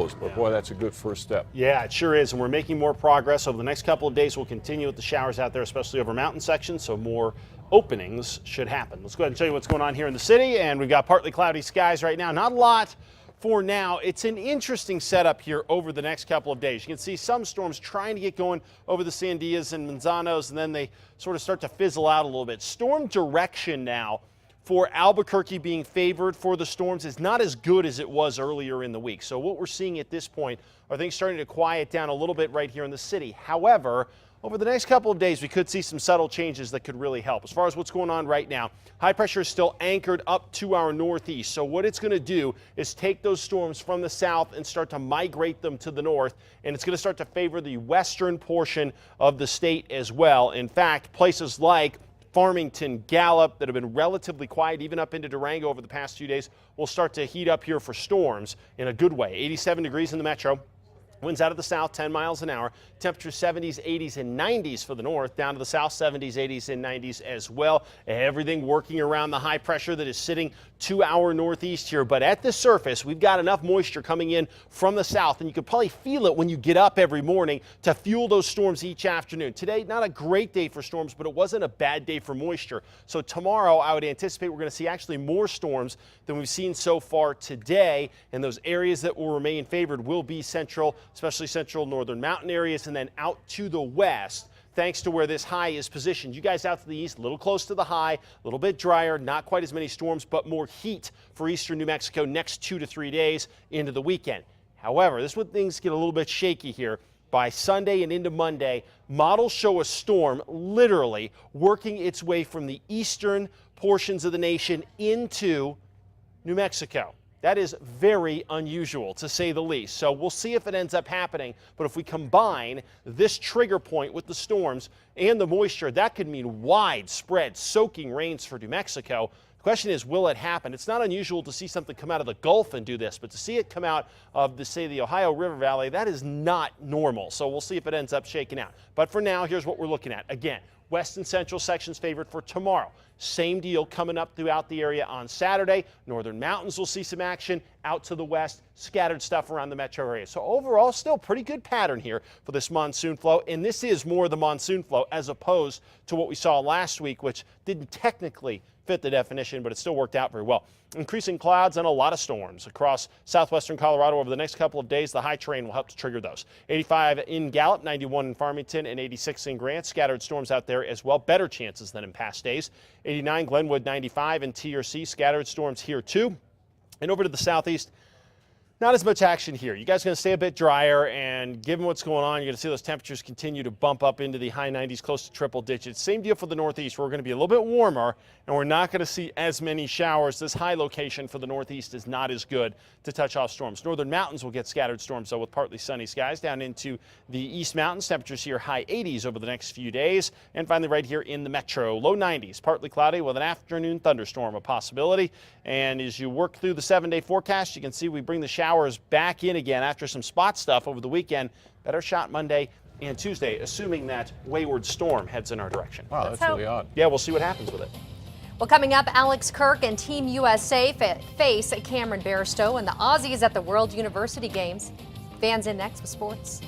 close, but boy, that's a good first step. Yeah, it sure is, and we're making more progress. Over the next couple of days, we'll continue with the showers out there, especially over mountain sections, so more openings should happen. Let's go ahead and show you what's going on here in the city, and we've got partly cloudy skies right now. Not a lot for now. It's an interesting setup here over the next couple of days. You can see some storms trying to get going over the Sandias and Manzanos, and then they sort of start to fizzle out a little bit. Storm direction now for Albuquerque being favored for the storms is not as good as it was earlier in the week. So what we're seeing at this point are things starting to quiet down a little bit right here in the city. However, over the next couple of days, we could see some subtle changes that could really help. As far as what's going on right now, high pressure is still anchored up to our northeast. So what it's going to do is take those storms from the south and start to migrate them to the north. And it's going to start to favor the western portion of the state as well. In fact, places like Farmington, Gallup, that have been relatively quiet, even up into Durango over the past few days, will start to heat up here for storms in a good way. 87 degrees in the metro. Winds out of the south, 10 miles an hour. Temperature 70s, 80s, and 90s for the north. Down to the south, 70s, 80s, and 90s as well. Everything working around the high pressure that is sitting to our northeast here. But at the surface, we've got enough moisture coming in from the south, and you could probably feel it when you get up every morning to fuel those storms each afternoon. Today, not a great day for storms, but it wasn't a bad day for moisture. So tomorrow, I would anticipate we're going to see actually more storms than we've seen so far today. And those areas that will remain favored will be central, especially central northern mountain areas, and then out to the west, thanks to where this high is positioned. You guys out to the east, a little close to the high, a little bit drier, not quite as many storms, but more heat for eastern New Mexico next 2 to 3 days into the weekend. However, this is when things get a little bit shaky here. By Sunday and into Monday, models show a storm literally working its way from the eastern portions of the nation into New Mexico. That is very unusual, to say the least. So we'll see if it ends up happening. But if we combine this trigger point with the storms and the moisture, that could mean widespread soaking rains for New Mexico. The question is, will it happen? It's not unusual to see something come out of the Gulf and do this, but to see it come out of the Ohio River Valley, that is not normal. So we'll see if it ends up shaking out. But for now, here's what we're looking at. Again, west and central sections favored for tomorrow. Same deal coming up throughout the area on Saturday. Northern mountains will see some action. Out to the west, scattered stuff around the metro area. So overall, still pretty good pattern here for this monsoon flow. And this is more the monsoon flow as opposed to what we saw last week, which didn't technically fit the definition, but it still worked out very well. Increasing clouds and a lot of storms across southwestern Colorado over the next couple of days. The high terrain will help to trigger those. 85 in Gallup, 91 in Farmington, and 86 in Grant. Scattered storms out there as well. Better chances than in past days. 89 Glenwood, 95 in TRC. Scattered storms here too. And over to the southeast, not as much action here. You guys are going to stay a bit drier, and given what's going on, you're going to see those temperatures continue to bump up into the high 90s, close to triple digits. Same deal for the northeast, where we're going to be a little bit warmer, and we're not going to see as many showers. This high location for the northeast is not as good to touch off storms. Northern mountains will get scattered storms, though, with partly sunny skies. Down into the east mountains, temperatures here high 80s over the next few days. And finally, right here in the metro, low 90s, partly cloudy with an afternoon thunderstorm a possibility. And as you work through the 7-day forecast, you can see we bring the showers back in again after some spot stuff over the weekend. Better shot Monday and Tuesday, assuming that wayward storm heads in our direction. Wow, that's really odd. Yeah, we'll see what happens with it. Well, coming up, Alex Kirk and Team USA face Cameron Bairstow and the Aussies at the World University Games. Fans in next with sports.